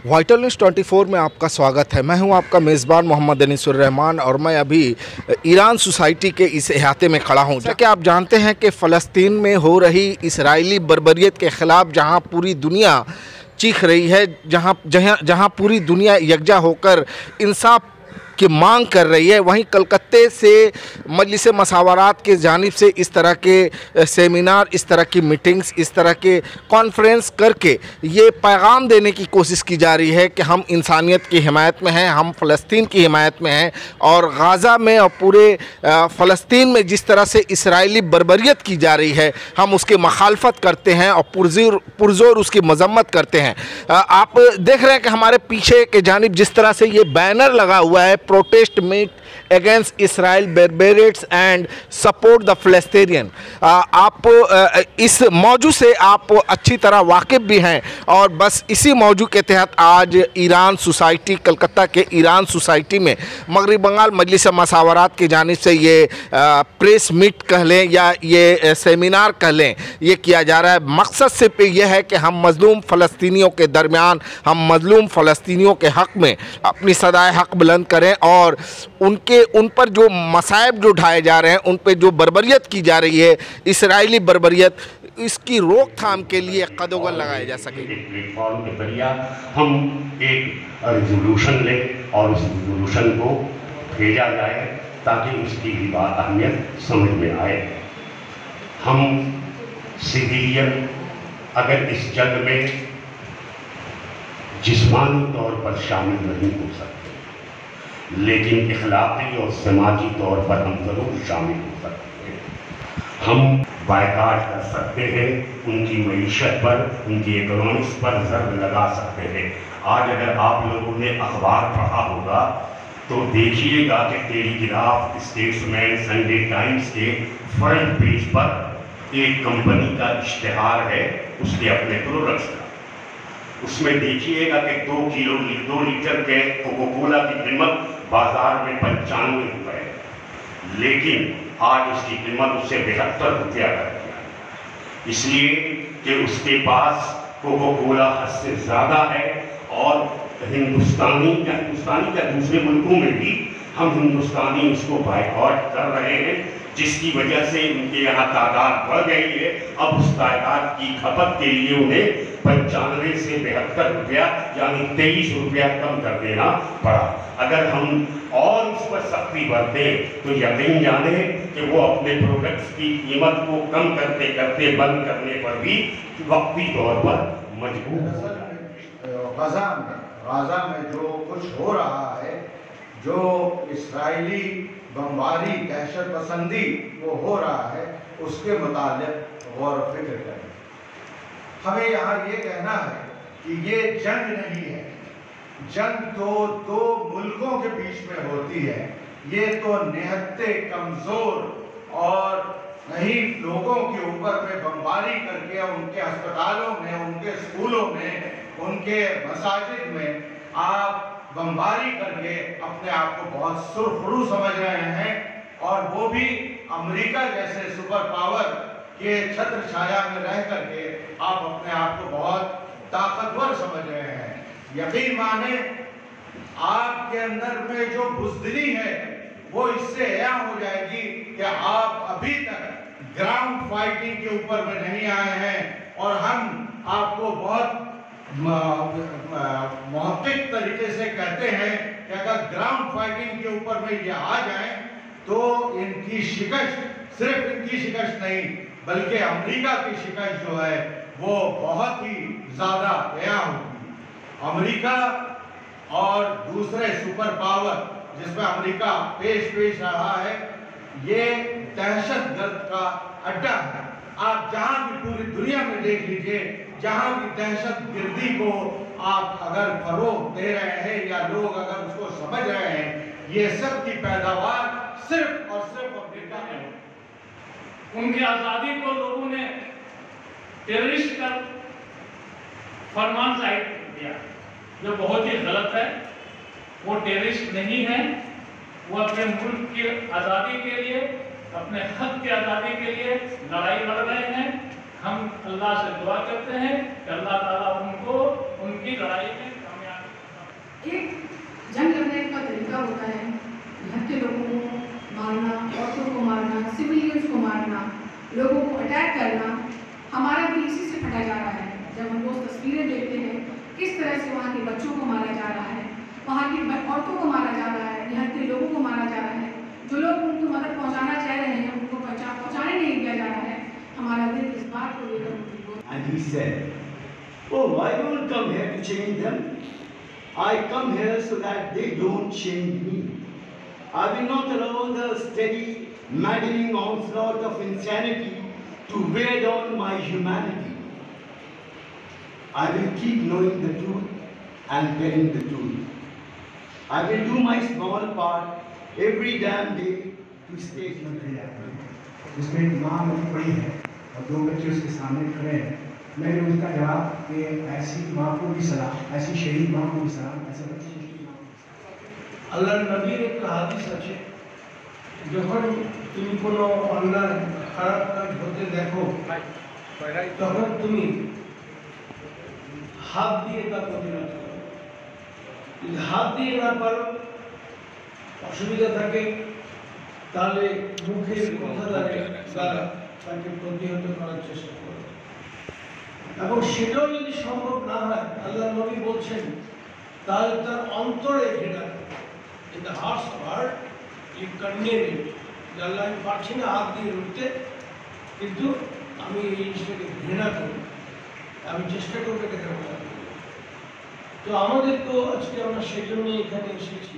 Vital news 24 में आपका स्वागत है। मैं हूं आपका मेज़बान मोहम्मद अनीसुर रहमान और मैं अभी ईरान सोसाइटी के इस इलाके में खड़ा हूं। जैसा कि आप जानते हैं कि फ़लस्तीन में हो रही इसराइली बर्बरियत के ख़िलाफ़ जहां पूरी दुनिया चीख रही है, जहां पूरी दुनिया यकजा होकर इंसाफ की मांग कर रही है, वहीं कलकत्ते से मजलिस मसावरात के जानिब से इस तरह के सेमिनार, इस तरह की मीटिंग्स, इस तरह के कॉन्फ्रेंस करके ये पैगाम देने की कोशिश की जा रही है कि हम इंसानियत की हिमायत में हैं, हम फ़लस्तीन की हिमायत में हैं और गाज़ा में और पूरे फ़लस्तीन में जिस तरह से इसराइली बर्बरियत की जा रही है, हम उसकी मखालफत करते हैं और पुरज़ोर उसकी मजम्मत करते हैं। आप देख रहे हैं कि हमारे पीछे के जानिब जिस तरह से ये बैनर लगा हुआ है, protest make against Israel barbarities and support the Palestinian. आप इस मौजू से आप अच्छी तरह वाकिफ़ भी हैं और बस इसी मौजू के तहत आज ईरान सोसाइटी, कलकत्ता के ईरान सोसाइटी में मगरबी बंगाल मजलिस मसावरात की जानिब से ये प्रेस मीट कह लें या ये सेमिनार कह लें, ये किया जा रहा है। मकसद सिर्फ ये है कि हम मज़लूम फ़लस्तीनियों के दरमियान, हम मज़लूम फ़लस्तीनियों के हक़ में अपनी सदाए हक़ बुलंद करें और उन पर जो मसाइब जो ढाए जा रहे हैं, उन पर जो बर्बरियत की जा रही है, इसराइली बर्बरियत, इसकी रोकथाम के लिए कदोगल लगाए जा सके। प्लेटफॉर्म के जरिए हम एक रेजोल्यूशन लें और उस रेजोल्यूशन को भेजा जाए ताकि उसकी भी बात अहमियत समझ में आए। हम सिविलियन अगर इस जंग में जिस्मानी तौर पर शामिल नहीं हो सकते, लेकिन इखलाकी और समाजी तौर पर हम ज़रूर शामिल हो सकते हैं। हम बायकाट कर सकते हैं, उनकी मईशत पर, उनकी इकोनॉमिक्स पर ज़र्ब लगा सकते हैं। आज अगर आप लोगों ने अखबार पढ़ा होगा तो देखिएगा कि टेलीग्राफ, स्टेट्समैन, संडे टाइम्स के फ्रंट पेज पर एक कंपनी का इश्तिहार है उसके अपने प्रोडक्ट्स का। उसमें देखिएगा कि 2 लीटर के कोका कोला की कीमत बाजार में 95 रुपए है, लेकिन आज उसकी कीमत उससे 72 रुपया कर दिया, इसलिए कि उसके पास कोका कोला हद से ज़्यादा है और हिंदुस्तानी का दूसरे मुल्कों में भी हम हिंदुस्तानी उसको बायकॉट कर रहे हैं, जिसकी वजह से उनके यहाँ तादाद बढ़ गई है। अब उस तादाद की खपत के लिए उन्हें 95 से 72 रुपया यानी 23 रुपया कम कर देना पड़ा। अगर हम और उस पर सख्ती बरतें तो यकीन जाने कि वो अपने प्रोडक्ट्स की कीमत को कम करते करते बंद करने पर भी वक्ती तौर पर मजबूर हो जाए। गाज़ा में जो कुछ हो रहा है, जो इसराइली बमबारी, दहशत पसंदी वो हो रहा है, उसके मुतालिक गौर फिक्र करें। हमें यहाँ ये कहना है कि ये जंग नहीं है, जंग तो 2 मुल्कों के बीच में होती है। ये तो निहत्ते कमज़ोर और नहीं लोगों के ऊपर में बमबारी करके उनके अस्पतालों में, उनके स्कूलों में, उनके मसाजिद में आप बमबारी करके अपने आप को बहुत सुरखरू समझ रहे हैं और वो भी अमेरिका जैसे सुपर पावर के छत्र छाया में रह करके आप अपने आप को बहुत ताकतवर समझ रहे हैं। यकीन माने आपके अंदर में जो बुज़दिली है वो इससे यह हो जाएगी कि आप अभी तक ग्राउंड फाइटिंग के ऊपर में नहीं आए हैं और हम आपको बहुत मौखिक तरीके से कहते हैं कि अगर ग्राउंड फाइटिंग के ऊपर में ये आ जाएं तो इनकी शिकस्त, सिर्फ इनकी शिकस्त नहीं बल्कि अमेरिका की शिकस्त जो है वो बहुत ही ज़्यादा तय होगी। अमेरिका और दूसरे सुपर पावर जिसमें अमेरिका पेश रहा है, ये दहशतगर्द का अड्डा है। आप जहां भी पूरी दुनिया में देख लीजिए, जहां भी दहशतगर्दी को आप अगर फरोग दे रहे हैं या लोग अगर उसको समझ रहे हैं, ये सब की पैदावार सिर्फ और सिर्फ अमेरिका में है। उनकी आज़ादी को लोगों ने टेररिस्ट का फरमान जाहिर किया, जो बहुत ही गलत है। वो टेररिस्ट नहीं है, वो अपने मुल्क की आज़ादी के लिए, अपने हक की आज़ादी के लिए लड़ाई लड़ रहे हैं। हम अल्लाह से दुआ करते हैं कि अल्लाह ताला उनको उनकी लड़ाई में कामयाब बच्चों को मारा जा रहा है, वहाँ की औरतों को मारा जा रहा है, निहत्थे लोगों को मारा जा रहा है। जो लोग उनको मदद पहुँचाना चाह रहे हैं उनको पहुँचाने नहीं दिया जा रहा है। हमारा दिल इस बात को लेकर And he said, oh, I don't come here to change them. I come here so that they don't change me. I will not allow the steady, maddening onslaught of insanity to weigh down my humanity. I will keep knowing the truth and telling the truth. I will do my small part every damn day to stay here. जिसमें एक माँ बनी पड़ी है और दो बच्चे उसके सामने खड़े हैं, मैंने उसका जवाब कि ऐसी माँ को भी सलाम, ऐसी शहीद माँ को भी सलाम, ऐसे बच्चे को भी सलाम। আল্লাহর নবীর একটা হাদিস আছে, যখন তুমি কোনো অন্যায় খারাপ কাজ হতে দেখো তখন তুমি হাত দিয়ে তা প্রতিরোধ করো। যদি হাত দিয়ে না পারো, অসুবিধা থাকে, তাহলে মুখের কথা দ্বারা তাকে প্রতিহত করার চেষ্টা করো। এবং সেটাও যদি সম্ভব না হয়, আল্লাহ নবী বলছেন, তাহলে তার অন্তরে ঘৃণা করো। In the heart's heart, you condemn it. আল্লাহ আমি পারছি না হাত দিয়ে রুখতে, কিন্তু আমি এই জিনিসটাকে ঘৃণা করি, আমি চেষ্টা করবো এটাকে রক্ষা করতে। তো আমাদেরকেও আজকে আমরা সেজন্যই এখানে এসেছি।